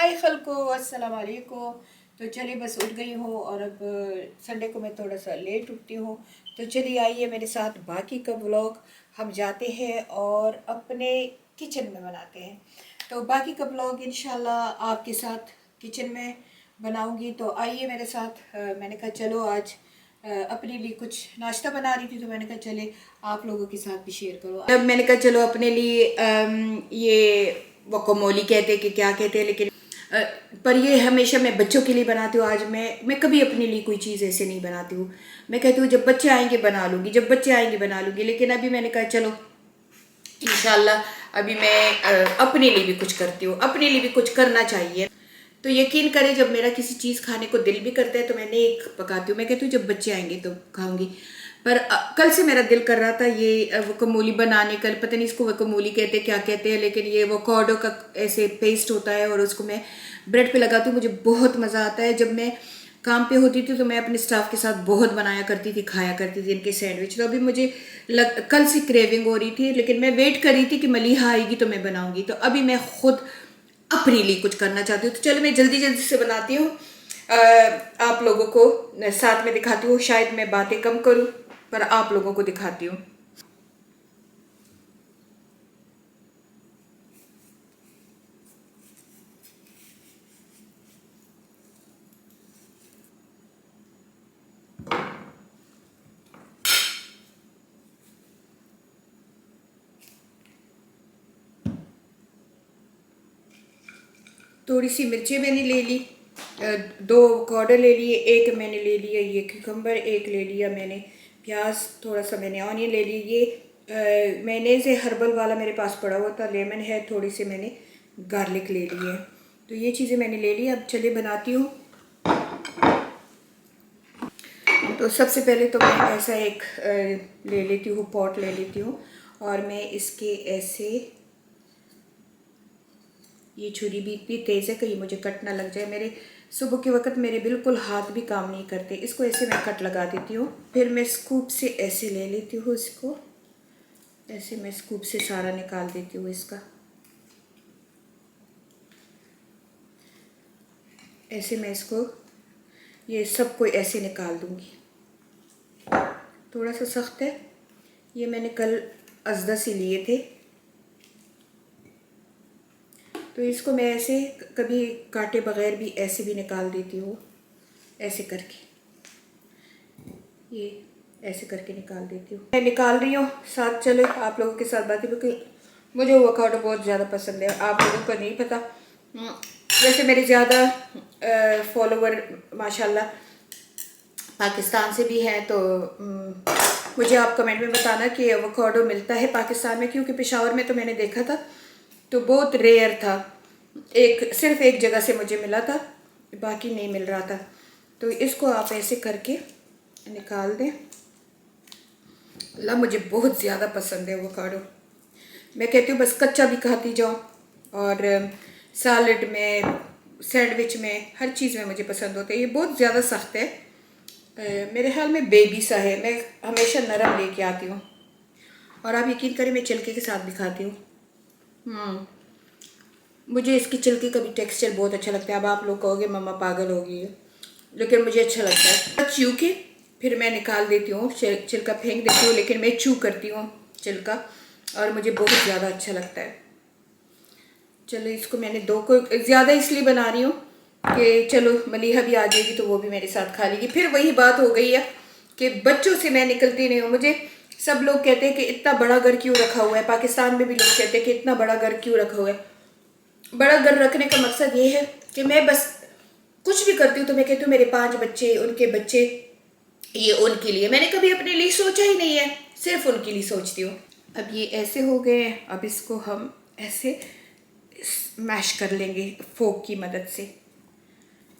हाय खल्को अस्सलाम वालेकुम। तो चलिए बस उठ गई हूँ और अब संडे को मैं थोड़ा सा लेट उठती हूँ। तो चलिए आइए मेरे साथ बाकी का व्लॉग हम जाते हैं और अपने किचन में बनाते हैं। तो बाकी का व्लॉग इंशाल्लाह आपके साथ किचन में बनाऊंगी। तो आइए मेरे साथ। मैंने कहा चलो आज अपने लिए कुछ नाश्ता बना रही थी तो मैंने कहा चले आप लोगों के साथ भी शेयर करो। अब मैंने कहा चलो अपने लिए ये वकोमोली कहते हैं कि क्या कहते हैं, लेकिन पर ये हमेशा मैं बच्चों के लिए बनाती हूँ। आज मैं कभी अपने लिए कोई चीज़ ऐसे नहीं बनाती हूँ। मैं कहती हूँ जब बच्चे आएंगे बना लूँगी, जब बच्चे आएंगे बना लूँगी। लेकिन अभी मैंने कहा चलो इंशाल्लाह अभी मैं अपने लिए भी कुछ करती हूँ, अपने लिए भी कुछ करना चाहिए। तो यकीन करें जब मेरा किसी चीज़ खाने को दिल भी करता है तो मैंने एक पकाती हूँ। मैं कहती हूँ जब बच्चे आएंगे तो खाऊंगी। पर कल से मेरा दिल कर रहा था ये वकोमोली बनाने। कल पता नहीं इसको वकोमोली कहते हैं क्या कहते हैं, लेकिन ये वोकाडो का ऐसे पेस्ट होता है और उसको मैं ब्रेड पे लगाती हूँ। मुझे बहुत मज़ा आता है। जब मैं काम पे होती थी तो मैं अपने स्टाफ के साथ बहुत बनाया करती थी, खाया करती थी इनके सैंडविच। तो अभी मुझे कल से क्रेविंग हो रही थी, लेकिन मैं वेट कर रही थी कि मलीहा आएगी तो मैं बनाऊंगी। तो अभी मैं खुद अपने लिए कुछ करना चाहती हूँ। तो चलो मैं जल्दी जल्दी से बनाती हूँ, आप लोगों को साथ में दिखाती हूँ। शायद मैं बातें कम करूँ पर आप लोगों को दिखाती हूँ। थोड़ी सी मिर्ची मैंने ले ली, दो कॉर्डर ले लिए, एक मैंने ले लिया ये क्यूकम्बर, एक ले लिया मैंने प्याज, थोड़ा सा मैंने ऑनियन ले ली। ये मैंने से हर्बल वाला मेरे पास पड़ा हुआ था, लेमन है, थोड़ी सी मैंने गार्लिक ले ली है। तो ये चीज़ें मैंने ले ली। अब चलिए बनाती हूँ। तो सबसे पहले तो मैं ऐसा एक ले लेती हूँ, पॉट ले लेती हूँ और मैं इसके ऐसे, ये छुरी भी इतनी तेज़ है कि ये मुझे कट ना लग जाए। मेरे सुबह के वक्त मेरे बिल्कुल हाथ भी काम नहीं करते। इसको ऐसे मैं कट लगा देती हूँ। फिर मैं स्कूप से ऐसे ले लेती हूँ इसको, ऐसे मैं स्कूप से सारा निकाल देती हूँ इसका। ऐसे मैं इसको ये सबको ऐसे निकाल दूँगी। थोड़ा सा सख्त है, ये मैंने कल अजदा से लिए थे। तो इसको मैं ऐसे कभी काटे बगैर भी ऐसे भी निकाल देती हूँ, ऐसे करके, ये ऐसे करके निकाल देती हूँ। मैं निकाल रही हूँ, साथ चलो आप लोगों के साथ बातें, क्योंकि मुझे एवोकाडो बहुत ज़्यादा पसंद है। आप लोगों को नहीं पता, वैसे मेरे ज़्यादा फॉलोवर माशाल्लाह पाकिस्तान से भी हैं। तो मुझे आप कमेंट में बताना कि एवोकाडो मिलता है पाकिस्तान में, क्योंकि पेशावर में तो मैंने देखा था तो बहुत रेयर था। सिर्फ एक जगह से मुझे मिला था, बाकी नहीं मिल रहा था। तो इसको आप ऐसे करके निकाल दें। ला मुझे बहुत ज़्यादा पसंद है एवोकाडो। मैं कहती हूँ बस कच्चा भी खाती जाऊँ, और सैलड में, सैंडविच में, हर चीज़ में मुझे पसंद होता है। ये बहुत ज़्यादा सख्त है, मेरे ख्याल में बेबी सा है। मैं हमेशा नरम लेके आती हूँ और आप यकीन करें मैं छिलके के साथ भी खाती हूँ। मुझे इसकी छिलके का भी टेक्सचर बहुत अच्छा लगता है। अब आप लोग कहोगे मम्मा पागल होगी है, लेकिन मुझे अच्छा लगता है। चू के फिर मैं निकाल देती हूँ, छिलका फेंक देती हूँ, लेकिन मैं चू करती हूँ छिलका, और मुझे बहुत ज़्यादा अच्छा लगता है। चलो इसको मैंने दो को ज़्यादा इसलिए बना रही हूँ कि चलो मलीहा भी आ जाएगी तो वो भी मेरे साथ खा लेगी। फिर वही बात हो गई है कि बच्चों से मैं निकलती नहीं हूँ। मुझे सब लोग कहते हैं कि इतना बड़ा घर क्यों रखा हुआ है। पाकिस्तान में भी लोग कहते हैं कि इतना बड़ा घर क्यों रखा हुआ है। बड़ा घर रखने का मकसद ये है कि मैं बस कुछ भी करती हूँ तो मैं कहती हूँ मेरे 5 बच्चे, उनके बच्चे, ये उनके लिए। मैंने कभी अपने लिए सोचा ही नहीं है, सिर्फ उनके लिए सोचती हूँ। अब ये ऐसे हो गए हैं, अब इसको हम ऐसे मैश कर लेंगे फोक की मदद से,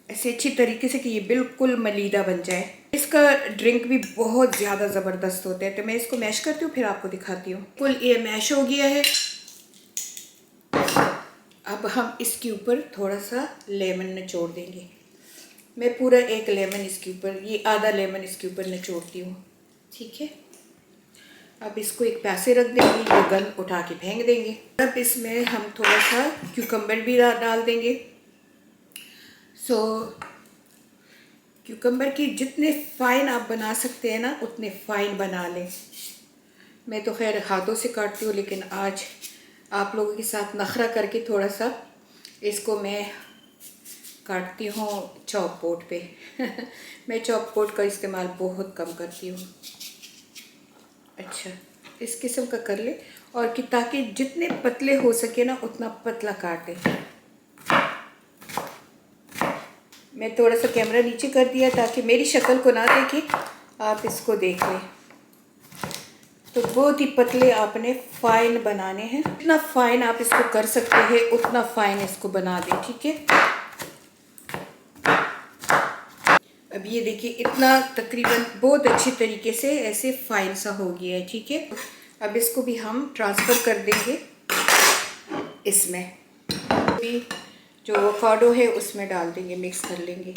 ऐसे अच्छी तरीके से कि ये बिल्कुल मलीदा बन जाए। इसका ड्रिंक भी बहुत ज़्यादा ज़बरदस्त होता है। तो मैं इसको मैश करती हूँ फिर आपको दिखाती हूँ। बिल्कुल ये मैश हो गया है। अब हम इसके ऊपर थोड़ा सा लेमन निचोड़ देंगे। मैं पूरा एक लेमन इसके ऊपर, ये आधा लेमन इसके ऊपर निचोड़ती हूँ, ठीक है। अब इसको एक पैसे रख देंगे, ये गन उठा के फेंक देंगे। अब इसमें हम थोड़ा सा क्यूकम्बर भी डाल देंगे। सो क्यूकम्बर की जितने फ़ाइन आप बना सकते हैं ना उतने फ़ाइन बना लें। मैं तो खैर हाथों से काटती हूँ, लेकिन आज आप लोगों के साथ नखरा करके थोड़ा सा इसको मैं काटती हूँ चॉप बोर्ड पे। मैं चॉप बोर्ड का इस्तेमाल बहुत कम करती हूँ। अच्छा, इस किस्म का कर ले, और कि ताकि जितने पतले हो सके ना उतना पतला काटें। मैं थोड़ा सा कैमरा नीचे कर दिया ताकि मेरी शक्ल को ना देखें, आप इसको देख लें। तो बहुत ही पतले आपने फ़ाइन बनाने हैं। जितना फ़ाइन आप इसको कर सकते हैं उतना फ़ाइन इसको बना दें, ठीक है। अब ये देखिए इतना तकरीबन बहुत अच्छी तरीके से ऐसे फ़ाइन सा हो गया है, ठीक है। अब इसको भी हम ट्रांसफ़र कर देंगे इसमें, भी जो एवोकाडो है उसमें डाल देंगे, मिक्स कर लेंगे।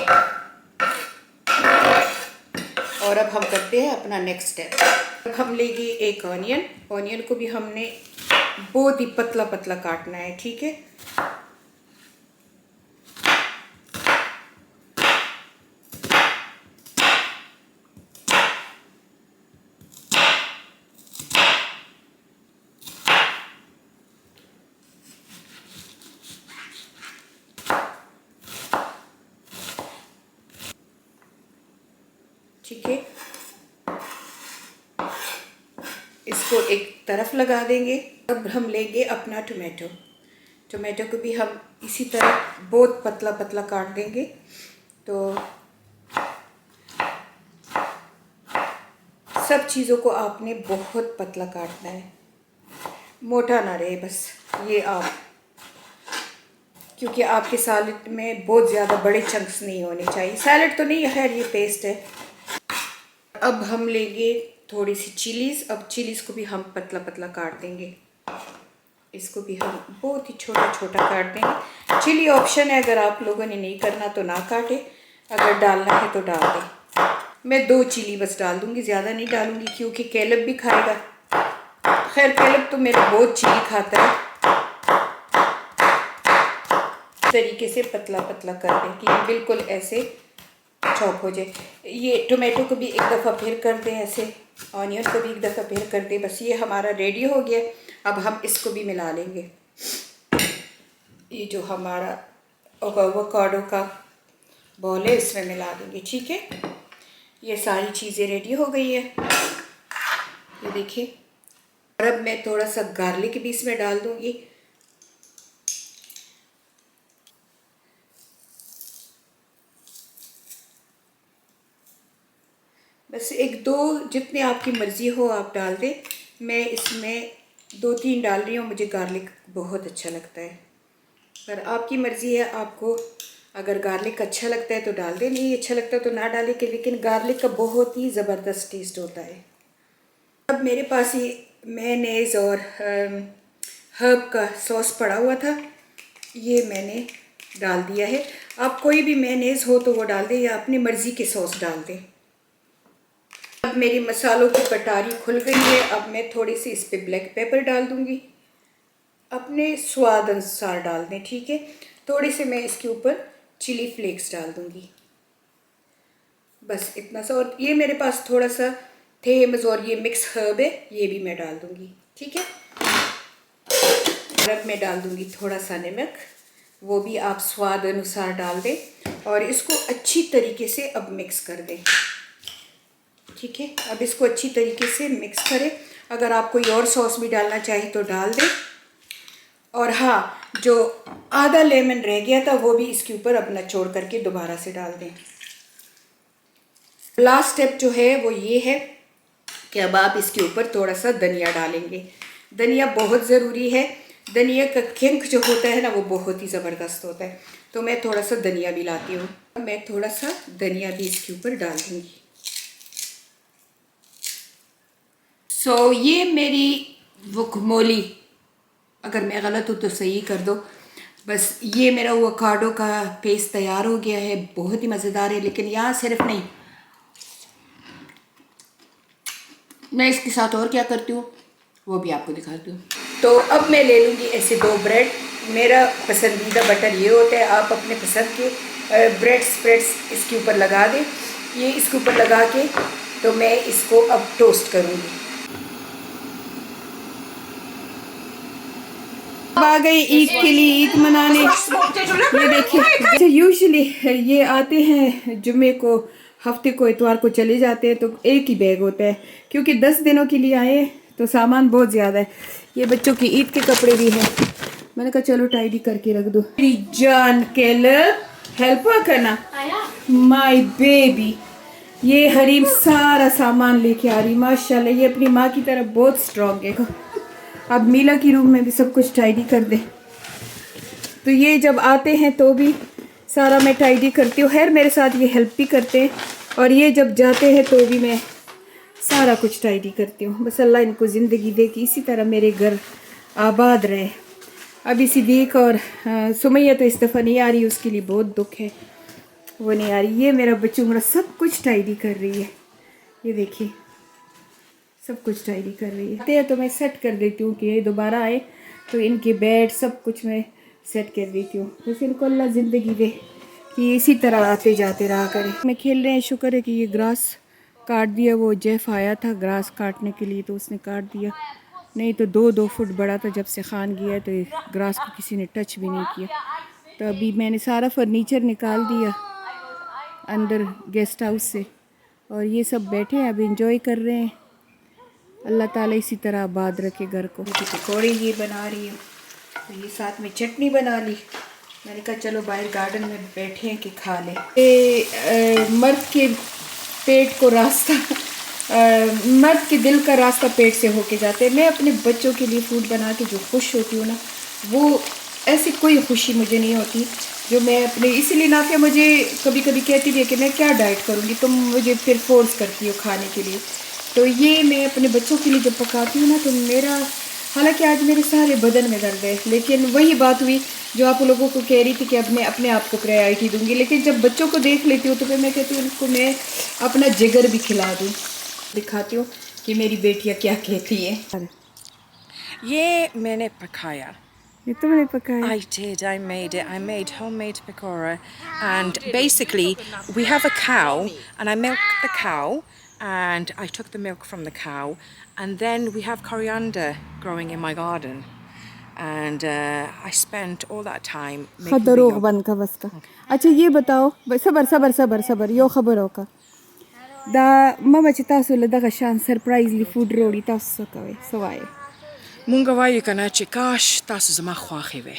और अब हम करते हैं अपना नेक्स्ट स्टेप। अब हम लेंगे एक ऑनियन को भी हमने बहुत ही पतला पतला काटना है, ठीक है। ठीक है, इसको एक तरफ लगा देंगे। अब हम लेंगे अपना टोमेटो को भी हम इसी तरह बहुत पतला पतला काट देंगे। तो सब चीज़ों को आपने बहुत पतला काटना है, मोटा ना रहे बस ये आप, क्योंकि आपके सैलेड में बहुत ज़्यादा बड़े चंक्स नहीं होने चाहिए। सैलेड तो नहीं है, ये पेस्ट है। अब हम लेंगे थोड़ी सी चिलीज़। अब चिलीज़ को भी हम पतला पतला काट देंगे। इसको भी हम बहुत ही छोटा छोटा काट देंगे। चिली ऑप्शन है, अगर आप लोगों ने नहीं करना तो ना काटे, अगर डालना है तो डाल दें। मैं 2 चिली बस डाल दूँगी, ज़्यादा नहीं डालूँगी क्योंकि कैलब भी खाएगा। खैर कैलब तो मेरा बहुत चिली खाता है। इस तरीके से पतला पतला कर दें कि बिल्कुल ऐसे चॉप हो जाए। ये टोमेटो को भी एक दफ़ा फिर कर दें, ऐसे ऑनियन को भी एक दफ़ा फिर कर दें। बस ये हमारा रेडी हो गया। अब हम इसको भी मिला लेंगे। ये जो हमारा एवोकाडो का बॉल है इसमें मिला देंगे, ठीक है। ये सारी चीज़ें रेडी हो गई है, ये देखिए। और अब मैं थोड़ा सा गार्लिक भी इसमें डाल दूँगी। बस 1-2 जितने आपकी मर्ज़ी हो आप डाल दें। मैं इसमें 2-3 डाल रही हूँ, मुझे गार्लिक बहुत अच्छा लगता है। पर आपकी मर्ज़ी है, आपको अगर गार्लिक अच्छा लगता है तो डाल दें, नहीं अच्छा लगता तो ना डालें कि, लेकिन गार्लिक का बहुत ही ज़बरदस्त टेस्ट होता है। अब मेरे पास ये मेयोनेज़ और हर्ब का सॉस पड़ा हुआ था, ये मैंने डाल दिया है। आप कोई भी मेयोनेज़ हो तो वो डाल दें या अपनी मर्ज़ी के सॉस डाल दें। अब मेरी मसालों की कटारी खुल गई है। अब मैं थोड़ी सी इस पर ब्लैक पेपर डाल दूँगी, अपने स्वाद अनुसार डाल दें, ठीक है। थोड़ी सी मैं इसके ऊपर चिली फ्लेक्स डाल दूँगी, बस इतना सा। और ये मेरे पास थोड़ा सा थेम्स और ये मिक्स हर्ब है, ये भी मैं डाल दूँगी, ठीक है। और अब मैं डाल दूँगी थोड़ा सा नमक, वो भी आप स्वाद अनुसार डाल दें। और इसको अच्छी तरीके से अब मिक्स कर दें, ठीक है। अब इसको अच्छी तरीके से मिक्स करें। अगर आप कोई और सॉस भी डालना चाहें तो डाल दें। और हाँ, जो आधा लेमन रह गया था वो भी इसके ऊपर अब निचोड़ करके दोबारा से डाल दें। लास्ट स्टेप जो है वो ये है कि अब आप इसके ऊपर थोड़ा सा धनिया डालेंगे। धनिया बहुत ज़रूरी है। धनिया का किंक जो होता है ना वो बहुत ही ज़बरदस्त होता है। तो मैं थोड़ा सा धनिया भी लाती हूँ, मैं थोड़ा सा धनिया भी इसके ऊपर डाल दूँगी। सो ये मेरी गुकमोली, अगर मैं गलत हूँ तो सही कर दो। बस ये मेरा एवोकाडो का पेस्ट तैयार हो गया है, बहुत ही मज़ेदार है। लेकिन यहाँ सिर्फ नहीं, मैं इसके साथ और क्या करती हूँ वो भी आपको दिखाती हूँ। तो अब मैं ले लूँगी ऐसे 2 ब्रेड, मेरा पसंदीदा बटर ये होता है, आप अपने पसंद के ब्रेड स्प्रेड्स इसके ऊपर लगा दें। ये इसके ऊपर लगा के तो मैं इसको अब टोस्ट करूँगी। आ गई ईद के लिए, ईद मनाने। ये देखिए, यूजुअली ये आते हैं जुम्मे को, हफ्ते को, इतवार को चले जाते हैं, तो एक ही बैग होता है, क्योंकि 10 दिनों के लिए आए तो सामान बहुत ज़्यादा है। ये बच्चों की ईद के कपड़े भी हैं, मैंने कहा चलो टाइडी करके रख दो। मेरी जान कैलर हेल्प करना, माय बेबी। ये हरीम सारा सामान लेके आ रही, माशाल्लाह ये अपनी माँ की तरह बहुत स्ट्रॉन्ग है। अब मीला की रूम में भी सब कुछ टाइडी कर दे, तो ये जब आते हैं तो भी सारा मैं टाइडी करती हूँ। खैर मेरे साथ ये हेल्प भी करते हैं, और ये जब जाते हैं तो भी मैं सारा कुछ टाइडी करती हूँ। बस अल्लाह इनको ज़िंदगी दे कि इसी तरह मेरे घर आबाद रहे। अभी सिद्दीक और सुमैया तो इस दफ़ा नहीं आ रही, उसके लिए बहुत दुख है, वो नहीं आ रही। ये मेरा बच्चूंगड़ा सब कुछ टाइडी कर रही है, ये देखिए सब कुछ टाइडी कर रही है। तो मैं सेट कर देती हूँ कि ये दोबारा आए तो इनके बेड सब कुछ मैं सेट कर देती हूँ। बस इनको अल्लाह ज़िंदगी दे कि इसी तरह आते जाते रहा करें। मैं खेल रहे हैं, शुक्र है कि ये ग्रास काट दिया। वो जेफ आया था ग्रास काटने के लिए तो उसने काट दिया, नहीं तो 2-2 फुट बड़ा था। जब से खान गया है तो ग्रास को किसी ने टच भी नहीं किया। तो अभी मैंने सारा फर्नीचर निकाल दिया अंदर गेस्ट हाउस से, और ये सब बैठे हैं अब इंजॉय कर रहे हैं। अल्लाह ताला इसी तरह आबाद रखे घर को। पकौड़े ये बना रही हूँ, तो ये साथ में चटनी बना ली। मैंने कहा चलो बाहर गार्डन में बैठे हैं कि खा लें। ये मर्द के पेट को रास्ता मर्द के दिल का रास्ता पेट से होके जाते हैं। मैं अपने बच्चों के लिए फ़ूड बना के जो खुश होती हूँ ना, वो ऐसी कोई खुशी मुझे नहीं होती जो मैं अपने, इसीलिए नाफिया मुझे कभी कभी कहती है कि मैं क्या डाइट करूँगी, तुम मुझे फिर फोर्स करती हो खाने के लिए। तो ये मैं अपने बच्चों के लिए जब पकाती हूँ ना, तो मेरा, हालांकि आज मेरे सारे बदन में दर्द है, लेकिन वही बात हुई जो आप लोगों को कह रही थी कि अब मैं अपने आप को प्रायोरिटी दूंगी। लेकिन जब बच्चों को देख लेती हूँ तो फिर मैं कहती हूँ उनको मैं अपना जिगर भी खिला दूँ। दिखाती हूँ कि मेरी बेटियाँ क्या कहती हैं। ये मैंने पकाया। ये तुमने पकाया? I did. I made it. I made homemade pakora, and basically we have a cow, and I milked the cow, and I took the milk from the cow, and then we have coriander growing in my garden, and I spent all that time making the yogurt. बंद का बस का। अच्छा ये बताओ, सबर सबर सबर सबर यो खबर होगा दा ममा चितासु लदा शान सरप्राइजली फूड रोड़ी तासु कवे सवाए मुंगवाई कनाची काश तासु जमा ख्वाखे वे।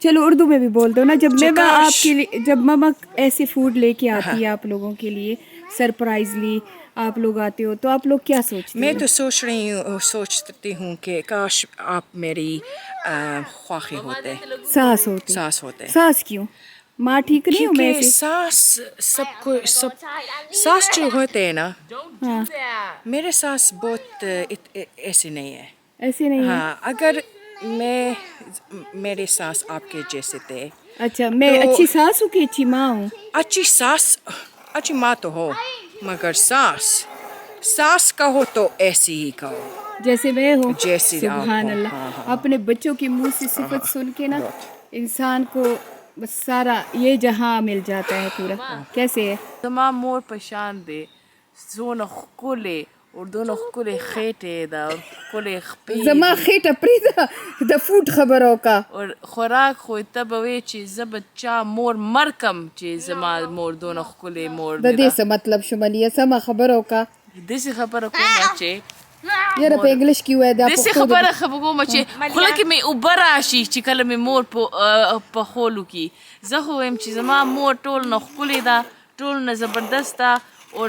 चलो उर्दू में भी बोल दो ना। जब मैं आपके लिए, जब ममा ऐसे फूड लेके आती है आप लोगों के लिए सरप्राइजली, आप लोग आते हो तो आप लोग क्या सोचते हैं? मैं तो सोचती हूँ कि काश आप मेरी ख्वाखे होते, सास होते। सास होते। सास क्यों? माँ ठीक नहीं हो? मैं सास सबको सब सास जो होते हैं ना, हाँ मेरे सास बहुत ऐसे नहीं है। ऐसे नहीं है? हाँ, अगर मेरे सास आपके जैसे थे। अच्छा, मैं तो, अच्छी सास हूँ कि अच्छी माँ हूँ? अच्छी सास, अच्छी माँ तो हो, मगर सास कहो तो ऐसी ही कहो जैसे मैं हूँ। जैसे सुभान अल्लाह। हाँ। अपने बच्चों की मुंह से सिफत सुन के ना इंसान को बस सारा ये जहां मिल जाता है पूरा। कैसे है? तमाम मोर पशान दे जोन खुले और दोनों खुले खेटे दा और खुले खपी जमा खेटा प्रीदा द फूड खबरों का और खुराक हो तब वे चीज बच्चा मोर मरकम चीज जमा मोर दोनों खुले मोर दे से मतलब शुमलिया समा खबरों का दिस खबर को मचे यार पे इंग्लिश क्यों है? दिस खबर खबरो मचे खुला कि मैं उबराशी चिकल में मोर по холу की जहो एम चीज जमा मोर टोल न खुले दा टोल न जबरदस्त और